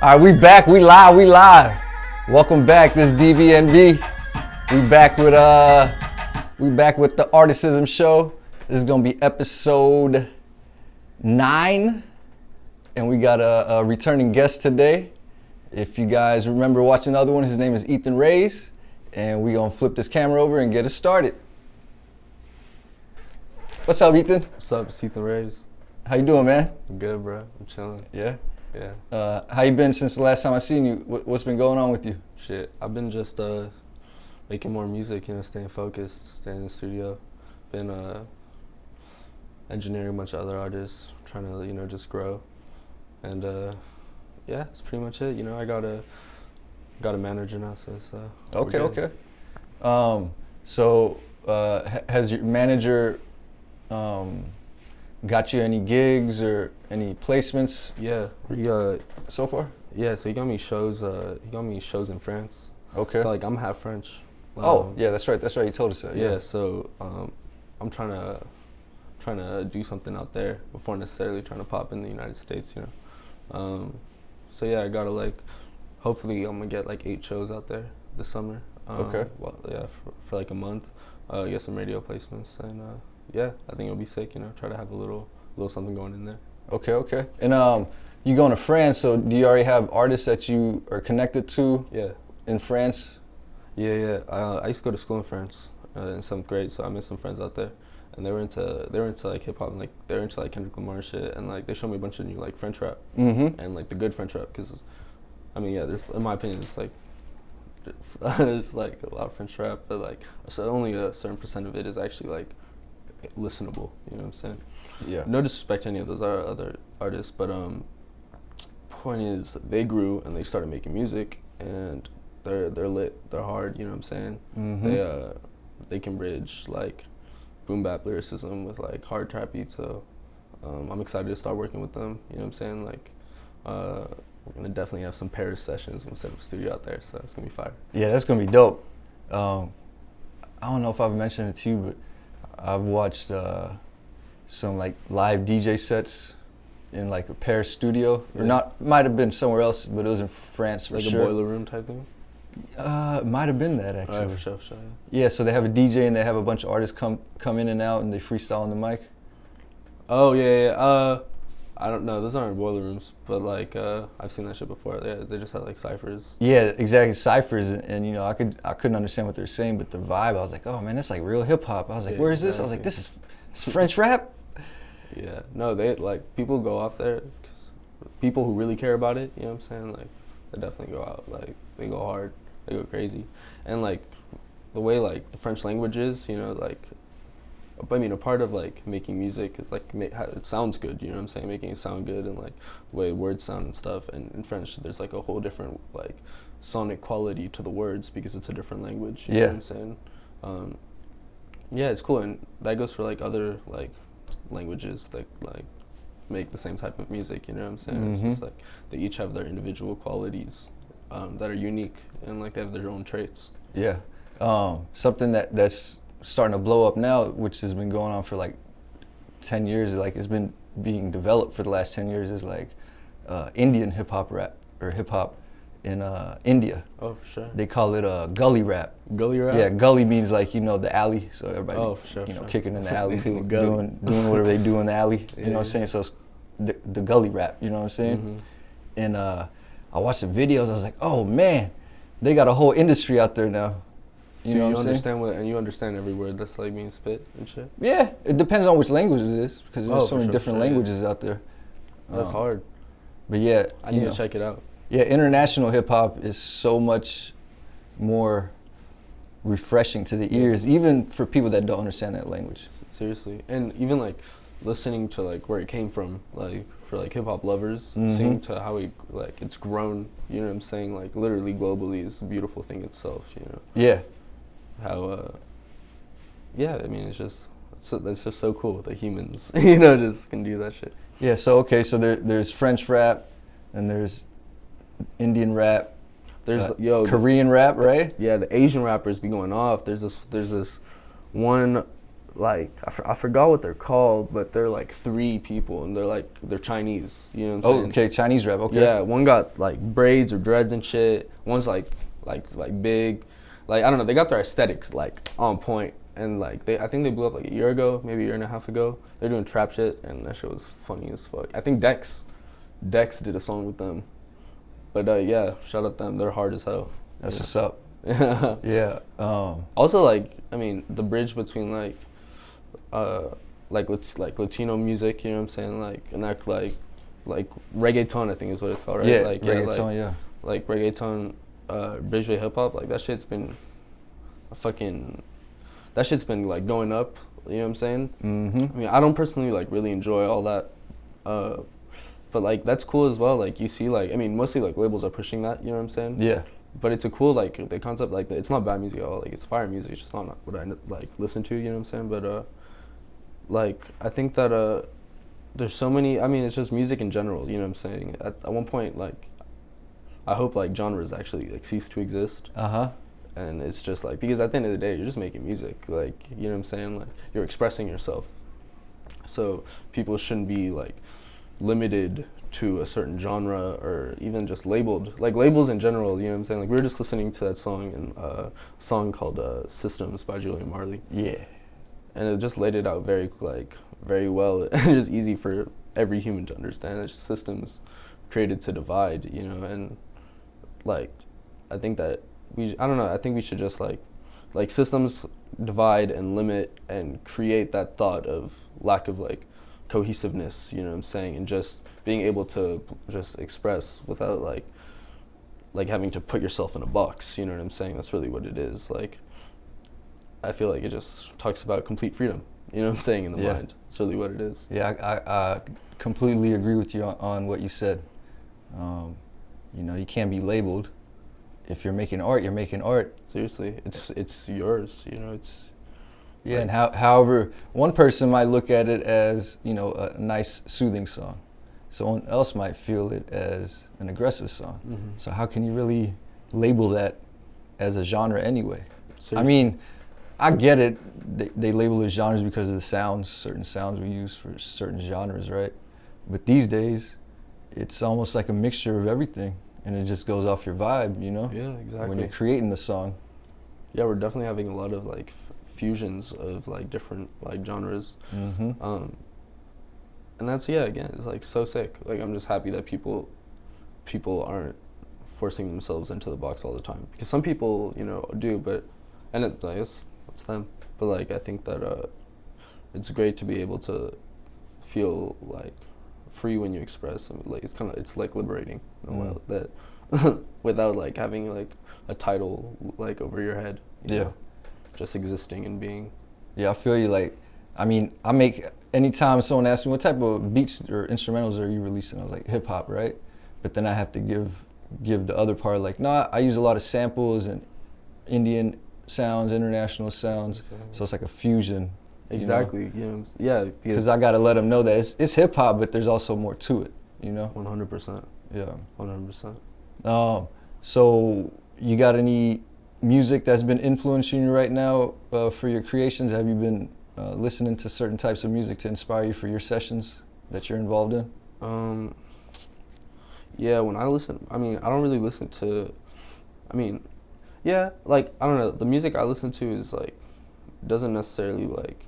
All right, we back. We live. Welcome back. This is DVNB. We back with the Articism Show. This is gonna be episode 9, and we got a returning guest today. If you guys remember watching the other one, his name is Ethanrays, and we gonna flip this camera over and get it started. What's up, Ethan? What's up, it's Ethanrays. How you doing, man? I'm good, bro. I'm chilling. Yeah. Yeah. How you been since the last time I seen you? What's been going on with you? Shit, I've been just making more music, staying focused, staying in the studio. Been engineering a bunch of other artists, trying to just grow. And yeah, that's pretty much it. I got a manager now, so it's Okay. So has your manager got you any gigs or any placements? Yeah. So far? Yeah, so he got me shows. He got me shows in France. Okay. So I'm half French. Yeah, that's right. You told us that. Yeah. So I'm trying to do something out there before necessarily trying to pop in the United States. So yeah, I gotta hopefully I'm gonna get 8 shows out there this summer. Okay. Well, yeah, for a month. Get some radio placements, and yeah, I think it'll be sick. Try to have a little something going in there. Okay. And you going to France? So do you already have artists that you are connected to? Yeah. In France? Yeah. I used to go to school in France in 7th grade, so I met some friends out there, and they were into hip hop, and they were into Kendrick Lamar shit, and they showed me a bunch of new French rap, mm-hmm. and the good French rap, because there's, in my opinion, it's there's a lot of French rap, but so only a certain percent of it is actually listenable. You know what I'm saying? Yeah. No disrespect to any of those other artists, but point is they grew and they started making music, and they're lit, they're hard. You know what I'm saying? Mm-hmm. They can bridge boom bap lyricism with hard trappy. So I'm excited to start working with them. You know what I'm saying? We're gonna definitely have some Paris sessions and set up a studio out there, so it's gonna be fire. Yeah, that's gonna be dope. I don't know if I've mentioned it to you, but I've watched some live DJ sets in a Paris studio, or not. Might have been somewhere else, but it was in France for sure. A boiler room type thing. Might have been that actually. All right, for sure. Yeah, so they have a DJ and they have a bunch of artists come in and out and they freestyle on the mic. Oh yeah. I don't know. Those aren't boiler rooms, but I've seen that shit before. They just had ciphers. Yeah, exactly, ciphers, and I couldn't understand what they were saying, but the vibe, I was like, oh man, that's real hip hop. I was like, where is this? I was like, this is French rap. Yeah, no, they people go off there. 'Cause people who really care about it, you know what I'm saying? They definitely go out. They go hard, they go crazy, and the way the French language is, a part of making music is it sounds good. You know what I'm saying? Making it sound good, and the way words sound and stuff. And in French, there's a whole different sonic quality to the words because it's a different language. You know what I'm saying? Yeah, it's cool, and that goes for other languages that make the same type of music. You know what I'm saying? Mm-hmm. It's just they each have their individual qualities that are unique, and they have their own traits. Yeah, something that's starting to blow up now, which has been going on for 10 years, it's been being developed for the last 10 years, is Indian hip hop rap, or hip hop in India. Oh, for sure. They call it gully rap. Gully rap? Yeah, gully means the alley, so everybody for sure, kicking in the alley, doing whatever they do in the alley. You know what I'm saying? So it's the gully rap, you know what I'm saying? Mm-hmm. And I watched the videos, I was like, oh man, they got a whole industry out there now. You know what I'm saying? And you understand every word that's being spit and shit? Yeah, it depends on which language it is, because there's so many different languages out there. That's hard. But yeah, I need to check it out. Yeah, international hip hop is so much more refreshing to the ears, even for people that don't understand that language. Seriously, and even listening to where it came from, for hip hop lovers, mm-hmm. seeing to how it's grown. You know what I'm saying? Literally globally is a beautiful thing itself. Yeah. How, yeah, it's just that's just so cool that humans, just can do that shit. Yeah. So there's French rap, and there's Indian rap. There's Korean rap, right? Yeah, the Asian rappers be going off. There's this one like I forgot what they're called, but they're like 3 people, and they're Chinese. You know what I'm saying? Okay, Chinese rap. Okay. Yeah, one got like braids or dreads and shit. One's like big, like I don't know. They got their aesthetics like on point, and like I think they blew up like a year ago, maybe a year and a half ago. They're doing trap shit, and that shit was funny as fuck. I think Dex did a song with them, but yeah, shout out them. They're hard as hell. That's what's up. Yeah. Yeah. Also, like I mean, the bridge between like Latino music, you know what I'm saying, like and that like reggaeton, I think is what it's called, right? Yeah, like reggaeton, yeah. Like reggaeton, bridge with hip hop, like that shit's been like going up. You know what I'm saying? Mm-hmm. I mean, I don't personally like really enjoy all that, but like that's cool as well. Like you see, like I mean, mostly like labels are pushing that. You know what I'm saying? Yeah. But it's a cool like the concept. Like it's not bad music at all. Like it's fire music. It's just not what I like listen to. You know what I'm saying? But like I think that there's so many. I mean, it's just music in general. You know what I'm saying? At one point, like I hope like genres actually like cease to exist. And it's just like because at the end of the day, you're just making music. Like you know what I'm saying? Like you're expressing yourself. So people shouldn't be like limited to a certain genre or even just labeled, like labels in general, you know what I'm saying? Like we were just listening to that song, and a song called Systems by Julian Marley. Yeah. And it just laid it out very well and just easy for every human to understand. It's just systems created to divide, you know, and like I think that I think we should just like systems divide and limit and create that thought of lack of like cohesiveness, you know what I'm saying, and just being able to just express without like having to put yourself in a box, you know what I'm saying? That's really what it is. Like I feel like it just talks about complete freedom, you know what I'm saying, in the mind. It's really what it is. Yeah, I completely agree with you on what you said. You know, you can't be labeled. If you're making art, you're making art. Seriously, it's yours, you know, it's yeah, and however, one person might look at it as, you know, a nice soothing song. Someone else might feel it as an aggressive song. Mm-hmm. So how can you really label that as a genre anyway? Seriously. I mean, I get it. They label it genres because of the sounds, certain sounds we use for certain genres, right? But these days, it's almost like a mixture of everything, and it just goes off your vibe, you know? Yeah, exactly. When you're creating the song. Yeah, we're definitely having a lot of like fusions of like different like genres. Mm-hmm. And that's, yeah, again, it's like so sick. Like I'm just happy that people aren't forcing themselves into the box all the time, because some people, you know, do, but and it, I guess it's them. But like I think that it's great to be able to feel like free when you express. I mean, like it's like liberating, you know, that without like having like a title like over your head. You know, just existing and being. Yeah, I feel you. Like, I mean, I make, anytime someone asks me what type of beats or instrumentals are you releasing, I was like, hip hop, right? But then I have to give the other part, like, no, I use a lot of samples and Indian sounds, international sounds, so it's like a fusion. Exactly. You know, yeah. Because I gotta let them know that it's hip hop, but there's also more to it. You know. 100%. Yeah. 100%. So you got any music that's been influencing you right now for your creations? Have you been listening to certain types of music to inspire you for your sessions that you're involved in? Yeah, when I listen, I mean, I don't really listen to, I mean, yeah, like, I don't know, the music I listen to is like, doesn't necessarily like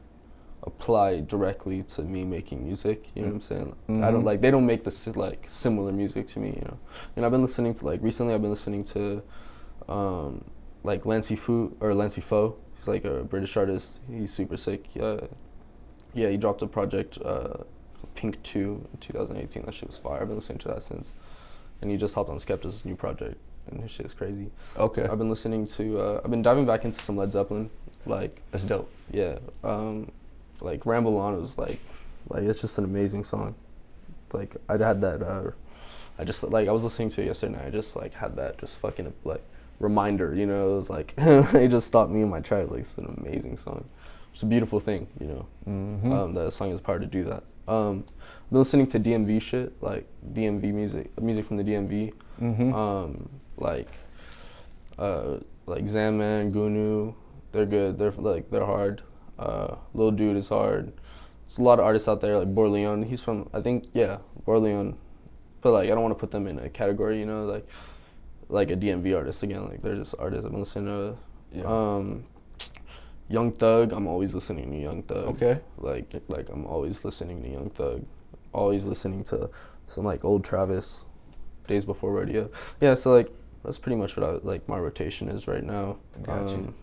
apply directly to me making music, you know what I'm saying? Mm-hmm. I don't like, they don't make this like similar music to me, you know? And I've been listening to like, recently I've been listening to like Lancey Foe. He's like a British artist. He's super sick. Yeah, he dropped a project, Pink 2 in 2018. That shit was fire. I've been listening to that since. And he just hopped on Skepta's new project, and his shit is crazy. Okay. I've been listening to, I've been diving back into some Led Zeppelin. Like, that's dope. Yeah. Like Ramble On was like it's just an amazing song. Like I had that, I just like, I was listening to it yesterday and I just like had that just fucking like reminder, you know, it was like, it just stopped me in my tracks. Like it's an amazing song. It's a beautiful thing, you know. Mm-hmm. That song has power to do that. I've been listening to DMV shit, like DMV music from the DMV. Mm-hmm. Like Zaman, Gunu, they're good. They're hard. Lil Dude is hard. There's a lot of artists out there like Borleon. He's from, I think, yeah, Borleon. But like, I don't want to put them in a category, you know, like a DMV artist again. Like, they're just artists I'm listening to. Yeah. Young Thug, I'm always listening to Young Thug. Okay. Like I'm always listening to Young Thug. Always listening to some like old Travis, Days Before Rodeo. Yeah, so like that's pretty much what my rotation is right now. Gotcha.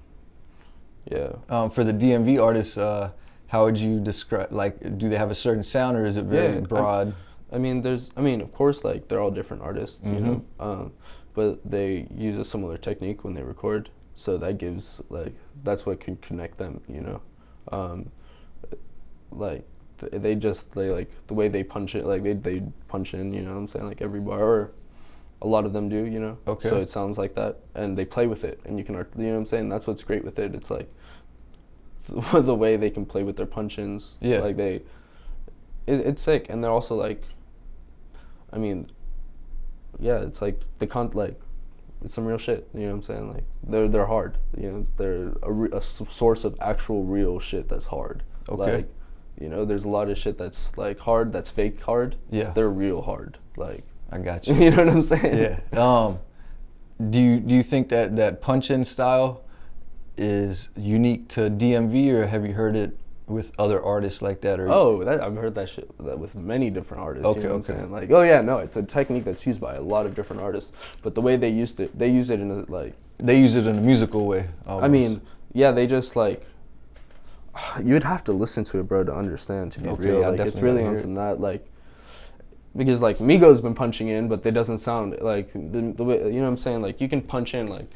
Yeah. For the DMV artists, how would you describe? Like, do they have a certain sound, or is it very broad? I mean, of course, like they're all different artists, you know, but they use a similar technique when they record. So that gives that's what can connect them, you know. They like the way they punch it, like they punch in, you know what I'm saying, like every bar, or a lot of them do, you know. Okay. So it sounds like that, and they play with it, and you can, you know what I'm saying. That's what's great with it. It's like the way they can play with their punch-ins. Yeah. Like it's sick, and they're also like, I mean, yeah, it's like it's some real shit, you know what I'm saying? Like they're hard, you know. They're a source of actual real shit that's hard. Okay. Like, you know, there's a lot of shit that's like hard, that's fake hard. Yeah. They're real hard. Like, I got you. you know what I'm saying? Yeah. Do you think that punch-in style is unique to DMV, or have you heard it with other artists like that? Or I've heard that shit with many different artists. Okay, you know what okay. I'm saying? Like, oh yeah, no, it's a technique that's used by a lot of different artists. But the way they use it in a like. They use it in a musical way. Almost. I mean, yeah, they just like. You'd have to listen to it, bro, to understand. To be real, like it's really on some that like. Because like Migo's been punching in, but it doesn't sound like the way, you know what I'm saying. Like you can punch in like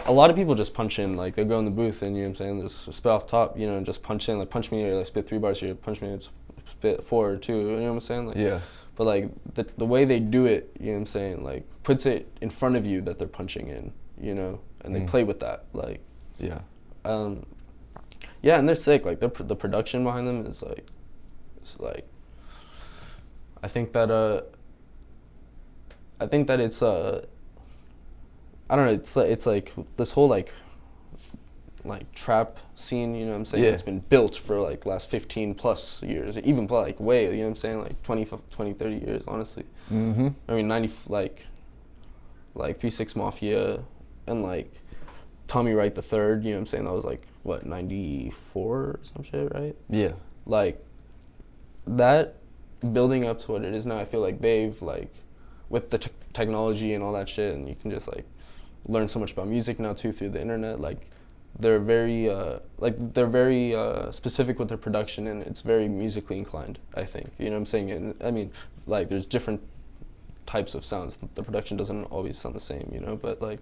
a lot of people just punch in, like they go in the booth and, you know what I'm saying, just spit off top, you know, and just punch in, like punch me or like spit 3 bars here, punch me, spit 4 or 2, you know what I'm saying? Like, yeah. But like the way they do it, you know what I'm saying, like puts it in front of you that they're punching in, you know, and they play with that, like. Yeah. Yeah, and they're sick. Like the production behind them is like, it's like. I think that it's I don't know, it's like this whole like trap scene, you know what I'm saying? Yeah. It's been built for like last 15 plus years, even like way, you know what I'm saying, like 20, 30 years, honestly. Mm-hmm. I mean 90 like 3-6 Mafia and like Tommy Wright the Third, you know what I'm saying? That was like what, 94 or some shit, right? Yeah. Like that building up to what it is now, I feel like they've like with the technology and all that shit, and you can just like learn so much about music now too through the internet. Like they're very specific with their production, and it's very musically inclined, I think, you know what I'm saying. And I mean, like there's different types of sounds. The production doesn't always sound the same, you know, but like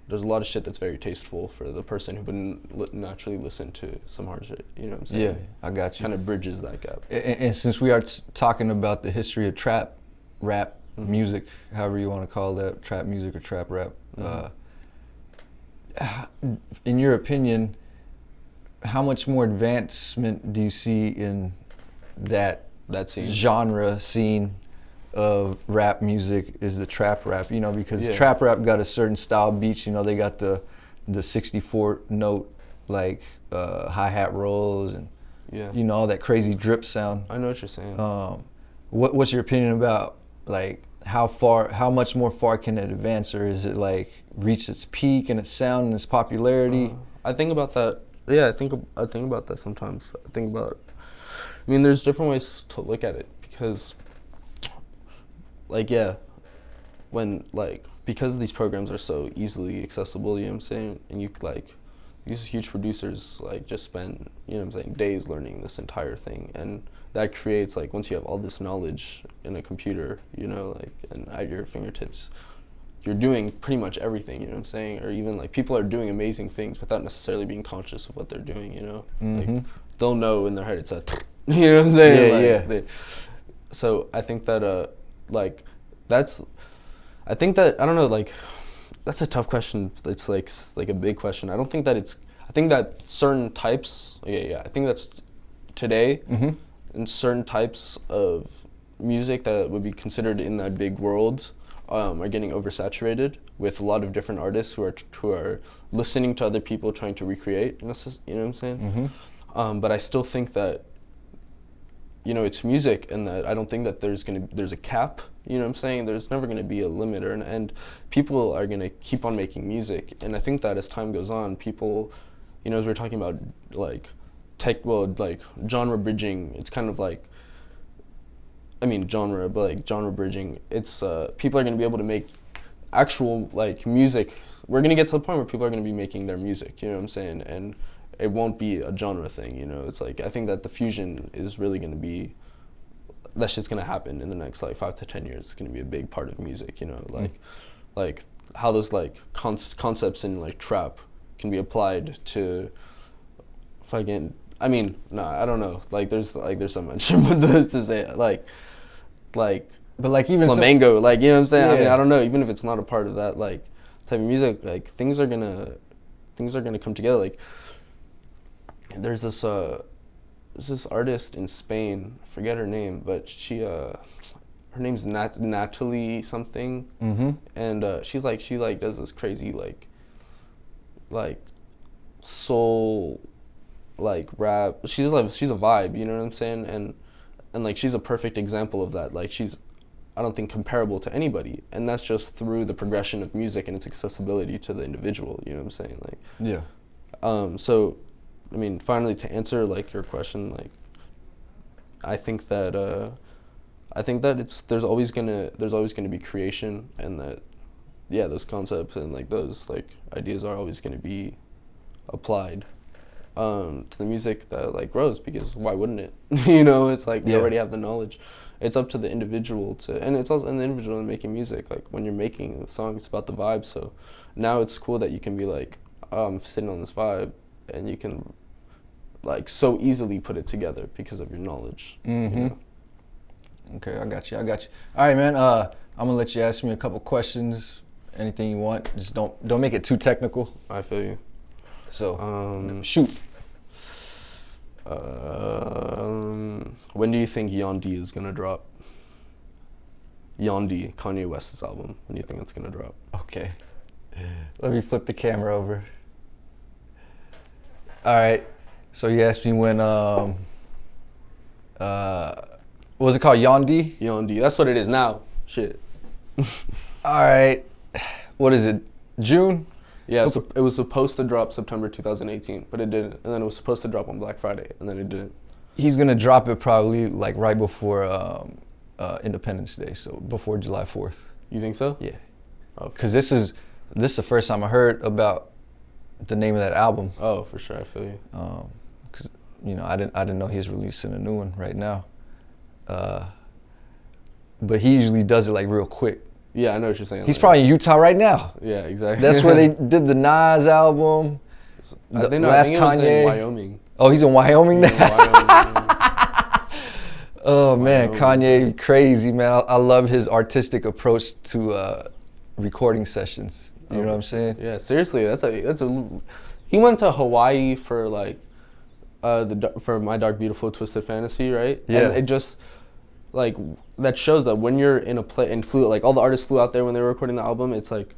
there's a lot of shit that's very tasteful for the person who wouldn't naturally listen to some hard shit, you know what I'm saying? Yeah, I got you. Kind of bridges that gap. And since we are talking about the history of trap, rap, music, however you want to call that, trap music or trap rap, in your opinion, how much more advancement do you see in that scene, genre scene of rap music is the trap rap, you know, because trap rap got a certain style beats, you know, they got the 64 note like hi-hat rolls and you know, all that crazy drip sound. I know what you're saying. What's your opinion about like how much more far can it advance, or is it like reach its peak in its sound and its popularity? I think about that. Yeah, I think about that sometimes. I mean, there's different ways to look at it, because like, yeah, when like, because these programs are so easily accessible, you know what I'm saying, and you like, these huge producers like just spend, you know what I'm saying, days learning this entire thing, and that creates like, once you have all this knowledge in a computer, you know, like, and at your fingertips, you're doing pretty much everything, you know what I'm saying, or even like people are doing amazing things without necessarily being conscious of what they're doing, you know, like they'll know in their head it's a, you know what I'm saying, like, so I think that like that's, I think that, I don't know, like that's a tough question. It's like a big question. I don't think that I think that certain types, I think that's today, in certain types of music that would be considered in that big world are getting oversaturated with a lot of different artists who are listening to other people trying to recreate. You know what I'm saying? But I still think that, you know, it's music, and that I don't think that there's a cap. You know what I'm saying? There's never gonna be a limit or an end. People are gonna keep on making music, and I think that as time goes on, people, you know, as we're talking about like like genre bridging, it's kind of like, I mean genre, but like genre bridging, it's people are gonna be able to make actual like music. We're gonna get to the point where people are gonna be making their music. You know what I'm saying? And it won't be a genre thing, you know. It's like, I think that the fusion is really going to be, that's just going to happen in the next like 5 to 10 years. It's going to be a big part of music, you know, like how those like concepts in like trap can be applied to fucking, I mean, I don't know. Like there's so much to say, like but like even flamenco, like, you know what I'm saying? Yeah. I mean, I don't know, even if it's not a part of that like type of music, like things are gonna come together. Like, there's this artist in Spain, I forget her name, but she her name's Natalie something, and she does this crazy like soul like rap. She's a vibe, you know what I'm saying? And like she's a perfect example of that. Like she's, I don't think, comparable to anybody, and that's just through the progression of music and its accessibility to the individual. You know what I'm saying? Like, yeah. So, I mean, finally, to answer like your question, like, I think that there's always gonna be creation, and that, yeah, those concepts and like those like ideas are always gonna be applied to the music that like grows, because why wouldn't it? You know, it's like we already have the knowledge. It's up to the individual and it's also in the individual in making music. Like when you're making a song, it's about the vibe. So now it's cool that you can be like, oh, I'm sitting on this vibe, and you can like so easily put it together because of your knowledge. You know? Okay, I got you. All right, man. I'm gonna let you ask me a couple questions. Anything you want. Just don't make it too technical. I feel you. So shoot. When do you think Yandhi is gonna drop? Yandhi, Kanye West's album. When do you think it's gonna drop? Okay. Let me flip the camera over. All right. So you asked me when what was it called? Yandhi? Yandhi. That's what it is now. Shit. All right. What is it? June? Yeah, so it was supposed to drop September 2018, but it didn't. And then it was supposed to drop on Black Friday, and then it didn't. He's gonna drop it probably like right before Independence Day, so before July 4th. You think so? Yeah. Okay. Because this is the first time I heard about the name of that album. Oh, for sure, I feel you. Because you know, I didn't know he's releasing a new one right now. But he usually does it like real quick. Yeah, I know what you're saying. He's like, probably in Utah right now. Yeah, exactly. That's where they did the Nas album. The last Kanye. It was in Wyoming. Oh, he's in Wyoming now. Oh man, Wyoming. Kanye crazy, man. I love his artistic approach to recording sessions. You know what I'm saying? Yeah, seriously, that's a. He went to Hawaii for like, for My Dark Beautiful Twisted Fantasy, right? Yeah. And it just, like, that shows that when you're in a play and like all the artists flew out there when they were recording the album. It's like,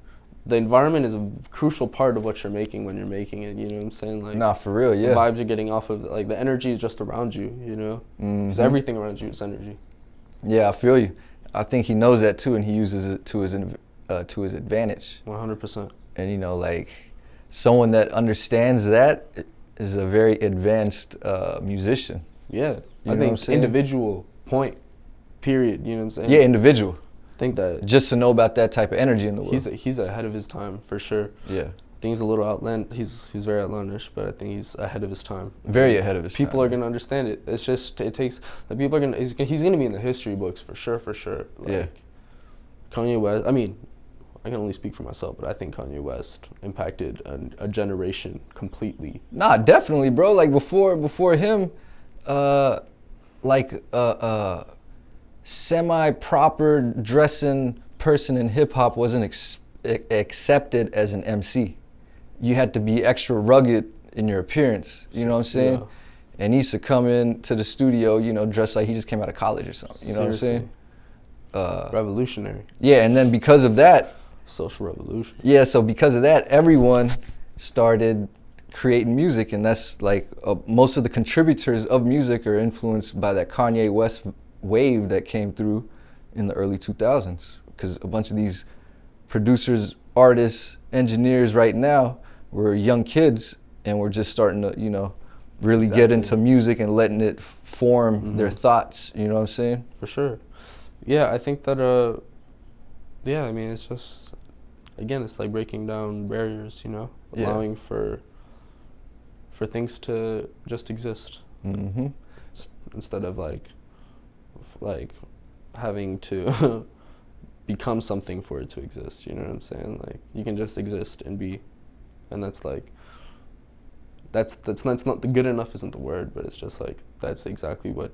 the environment is a crucial part of what you're making when you're making it. You know what I'm saying? Like, nah, for real, yeah. The vibes you're getting off of, like, the energy is just around you. You know, because everything around you is energy. Yeah, I feel you. I think he knows that too, and he uses it to his advantage. 100%. And you know, like, someone that understands that is a very advanced musician. Yeah, You I know what I'm think saying? individual point, period. You know what I'm saying? Yeah, individual. I think that Just to know about that type of energy in the world. he's ahead of his time for sure. Yeah. I think he's a little he's very outlandish, but I think he's ahead of his time. Very ahead of his time. People are gonna understand it. It's just it takes the people are gonna he's gonna be in the history books for sure. Like, Yeah. Kanye West. I mean, I can only speak for myself, but I think Kanye West impacted a generation completely. Nah, definitely, bro. Like before him, semi-proper dressing person in hip hop wasn't accepted as an MC. You had to be extra rugged in your appearance. You know what I'm saying? Yeah. And he used to come in to the studio, you know, dressed like he just came out of college or something. You know what I'm saying? revolutionary. Yeah, and then because of that, Social revolution. yeah, so because of that, everyone started creating music, and that's like most of the contributors of music are influenced by that Kanye West wave that came through in the early 2000s, because a bunch of these producers, artists, engineers right now were young kids, and we're just starting to, you know, really get into music and letting it form their thoughts, you know what I'm saying? For sure. Yeah, I think that, yeah, I mean, it's just, again, it's like breaking down barriers, you know, allowing for things to just exist. Instead of like having to become something for it to exist, you know what I'm saying? Like, you can just exist and be, and that's like, that's not the good enough isn't the word, but it's just like, that's exactly what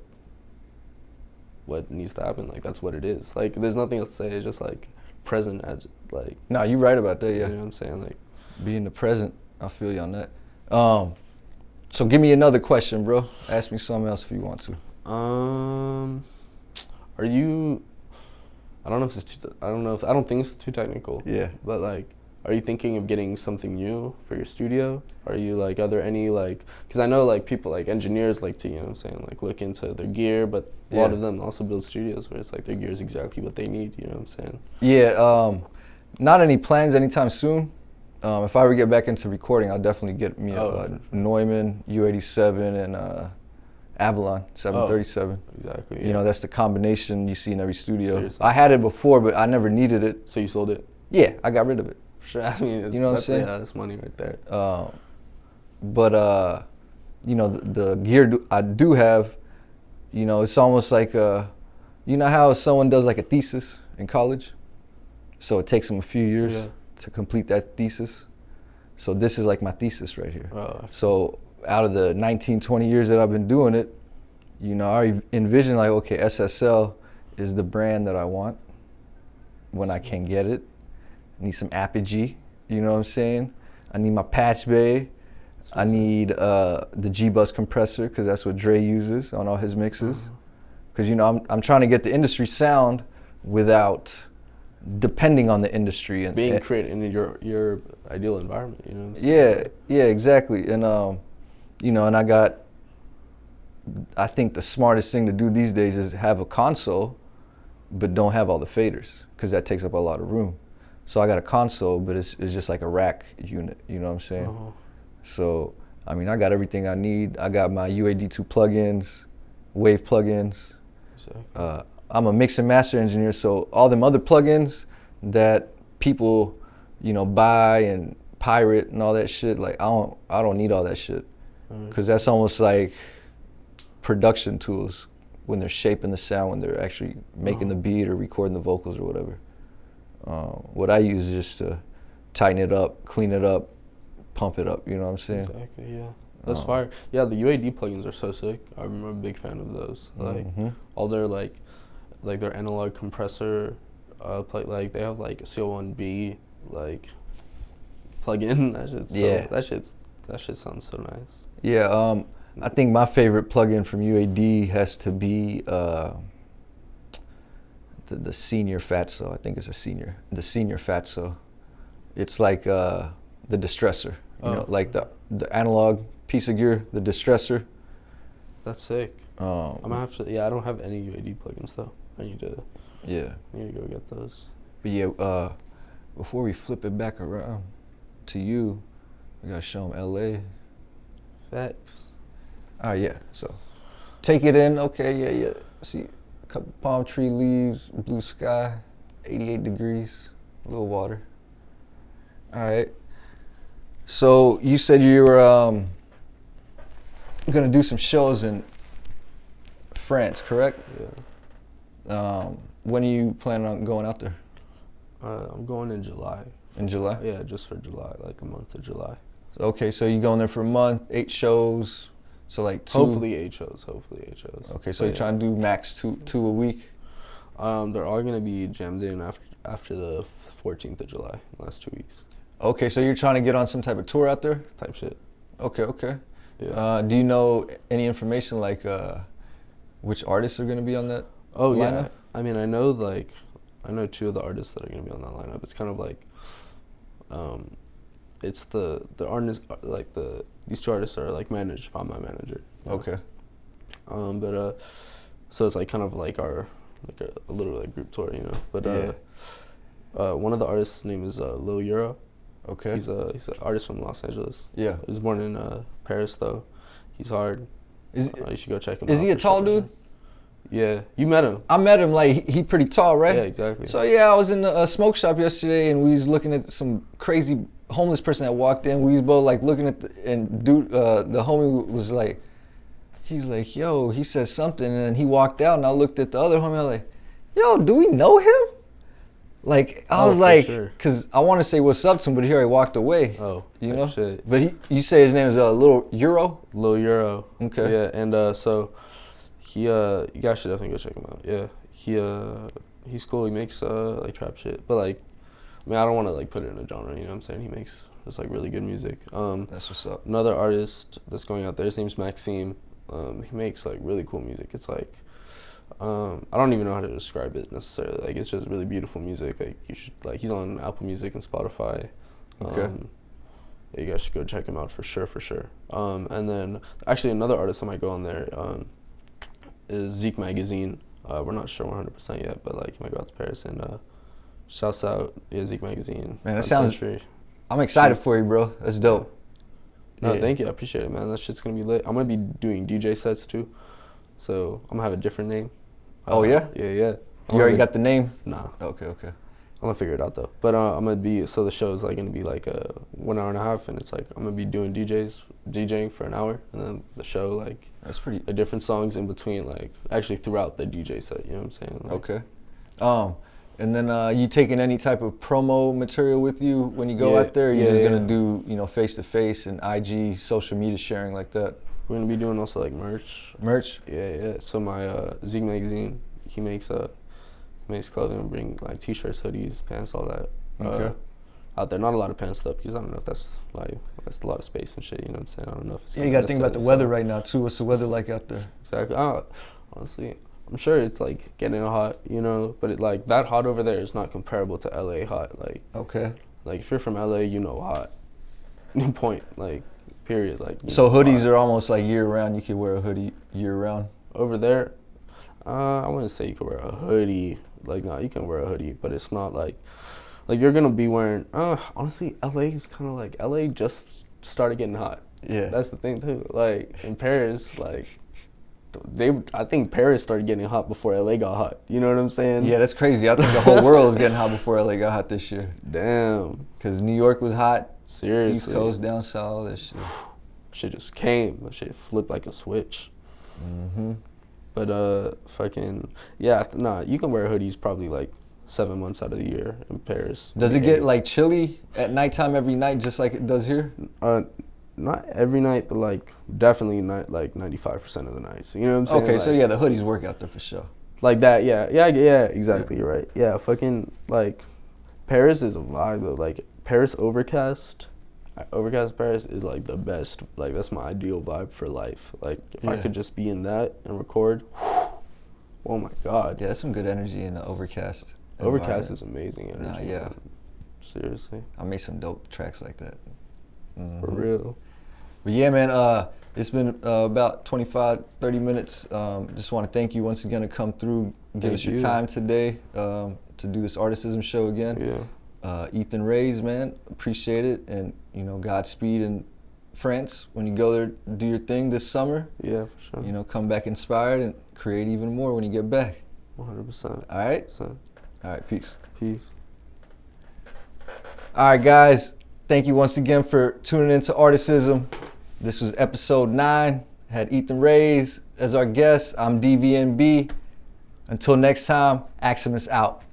needs to happen. Like, that's what it is. Like, there's nothing else to say. It's just like present as like. No, you're right about that. Yeah. You know what I'm saying? Like, being the present. I feel you on that. So give me another question, bro. Ask me something else if you want to. Are you? I don't know if it's. I don't think it's too technical. Yeah. But like, are you thinking of getting something new for your studio? Are you like, are there any like, because I know like people like engineers like to, you know what I'm saying, like look into their gear, but a lot of them also build studios where it's like their gear is exactly what they need, you know what I'm saying? Yeah, not any plans anytime soon. If I ever get back into recording, I'll definitely get me a Neumann U87 and Avalon 737. Exactly. You know, that's the combination you see in every studio. Seriously. I had it before, but I never needed it. So you sold it? Yeah, I got rid of it. Sure. I mean, you know what I'm saying? Yeah, that's money right there. But you know, the gear I do have, you know, it's almost like you know how someone does like a thesis in college, so it takes them a few years to complete that thesis. So this is like my thesis right here. So out of the 19, 20 years that I've been doing it, you know, I envision like, okay, SSL is the brand that I want when I can get it. I need some apogee, you know what I'm saying? I need my patch bay. I need the G-Bus compressor, because that's what Dre uses on all his mixes. Because, you know, I'm trying to get the industry sound without depending on the industry. And being created in your ideal environment, you know what I'm saying? Yeah, exactly. And, you know, and I think the smartest thing to do these days is have a console, but don't have all the faders, because that takes up a lot of room. So I got a console, but it's just like a rack unit, you know what I'm saying? So, I mean, I got everything I need. I got my UAD2 plugins, Wave plugins. Exactly. I'm a mix and master engineer, so all them other plugins that people, you know, buy and pirate and all that shit, like I don't need all that shit, because that's almost like production tools when they're shaping the sound, when they're actually making the beat or recording the vocals or whatever. What I use is just to tighten it up, clean it up, pump it up, you know what I'm saying? Exactly, yeah. That's fire. Yeah, the UAD plugins are so sick. I'm a big fan of those. Like, all their like their analog compressor, like they have like a CO1B like plugin. That shit sounds so nice. Yeah, I think my favorite plugin from UAD has to be the senior Fatso. I think it's the senior Fatso. It's like the distressor, you know, like the analog piece of gear, the distressor. That's sick. I'm gonna have to. Yeah, I don't have any UAD plugins though. I need to go get those. But yeah, before we flip it back around to you, we gotta show them LA. Facts. Oh yeah. So take it in. Okay. Yeah. See, a couple palm tree leaves, blue sky, 88 degrees, a little water. All right. So you said you were gonna do some shows in France, correct? Yeah. When are you planning on going out there? I'm going in July. In July? Yeah, just for July, like the month of July. Okay, so you're going there for a month, 8 shows, so like 2. Hopefully 8 shows. Okay, so you're trying to do max two a week? They're all gonna be jammed in after the 14th of July, last 2 weeks. Okay, so you're trying to get on some type of tour out there? Type shit. Okay. Yeah. Do you know any information like which artists are gonna be on that lineup? I mean, I know two of the artists that are gonna be on that lineup. It's kind of like, it's the artists, like these two artists are like managed by my manager. You know? Okay. So it's like kind of like our like a little like group tour, you know. But one of the artists' name is Lil Euro. Okay. He's an artist from Los Angeles. Yeah. He was born in Paris though. He's hard. You should go check him out. Is he a tall dude? Yeah, you met him. I met him. Like he pretty tall, right? Yeah, exactly. So yeah, I was in a smoke shop yesterday, and we was looking at some crazy homeless person that walked in. We was both like looking at the homie was like, he's like, yo, he said something, and then he walked out, and I looked at the other homie. I was like, yo, do we know him? Like I was like, sure. cause I want to say what's up to him, but he already walked away. Oh, you know. Shit. But you say his name is Lil Euro. Lil Euro. Okay. Yeah, and so he you guys should definitely go check him out. Yeah, he's cool. He makes like trap shit, but like, I mean, I don't want to like put it in a genre. You know what I'm saying? He makes just like really good music. That's what's up. Another artist that's going out there, his name's Maxime. He makes like really cool music. It's like, I don't even know how to describe it necessarily. Like it's just really beautiful music. Like you should he's on Apple Music and Spotify. Okay. Yeah, you guys should go check him out for sure. And then actually another artist that might go on there is Zeke Magazine. We're not sure 100% yet, but like he might go out to Paris and shouts out Zeke Magazine. Man, that sounds. Century. I'm excited for you, bro. That's dope. No, Yeah. thank you. I appreciate it, man. That shit's gonna be lit. I'm gonna be doing DJ sets too, so I'm gonna have a different name. Oh yeah? Yeah. You already got the name? Nah. Okay. I'm gonna figure it out though. But I'm gonna be the show's like gonna be like 1 hour and a half, and it's like I'm gonna be doing DJing for an hour, and then the show like That's pretty. different songs in between, like actually throughout the DJ set. You know what I'm saying? Like, Okay. And then you taking any type of promo material with you when you go out there? Or you're just gonna do face to face and IG social media sharing like that? We're gonna be doing also like merch. Merch? Yeah. So my Zeke Magazine, he makes clothing, bring like t-shirts, hoodies, pants, all that. Okay. Out there, not a lot of pants stuff because I don't know if that's a lot of space and shit. You know what I'm saying? I don't know if it's. Yeah, you gotta think about the weather right now too. What's the weather like out there? Exactly. Honestly, I'm sure it's like getting hot, you know, but like that hot over there is not comparable to LA hot. Like. Okay. Like if you're from LA, you know hot. Point. Like. Period. Like. So hoodies are almost like year round. You can wear a hoodie year round. Over there, I wouldn't say you can wear a hoodie. Like, no, you can wear a hoodie, but it's not like you're gonna be wearing. Honestly, LA is kind of like LA just started getting hot. Yeah. That's the thing too. Like in Paris, like I think Paris started getting hot before LA got hot. You know what I'm saying? Yeah, that's crazy. I think the whole world was getting hot before LA got hot this year. Damn. Cause New York was hot. Seriously. East Coast, down south, that shit. Shit just came. That shit flipped like a switch. Mm-hmm. But you can wear hoodies probably like 7 months out of the year in Paris. Does it get like chilly at nighttime every night, just like it does here? Not every night, but like definitely not like 95% of the nights. You know what I'm saying? Okay, like, so yeah, the hoodies work out there for sure. Like that, yeah, exactly. You're right. Yeah, fucking like Paris is a vibe though. Like Paris overcast Paris is like the best. Like that's my ideal vibe for life. Like if I could just be in that and record, oh my god. Yeah, that's some good energy in the overcast. Overcast is amazing energy. Nah, yeah. Man. Seriously. I made some dope tracks like that. Mm-hmm. For real. But yeah, man, it's been about 25, 30 minutes. Just want to thank you once again to come through, give us your time today to do this Articism show again. Yeah. Ethanrays, man, appreciate it. And, Godspeed in France. When you go there, do your thing this summer. Yeah, for sure. Come back inspired and create even more when you get back. 100%. All right? 100%. All right, peace. Peace. All right, guys. Thank you once again for tuning into Articism. This was episode 9. Had Ethanrays as our guest. I'm DVNB. Until next time, AXUMUS out.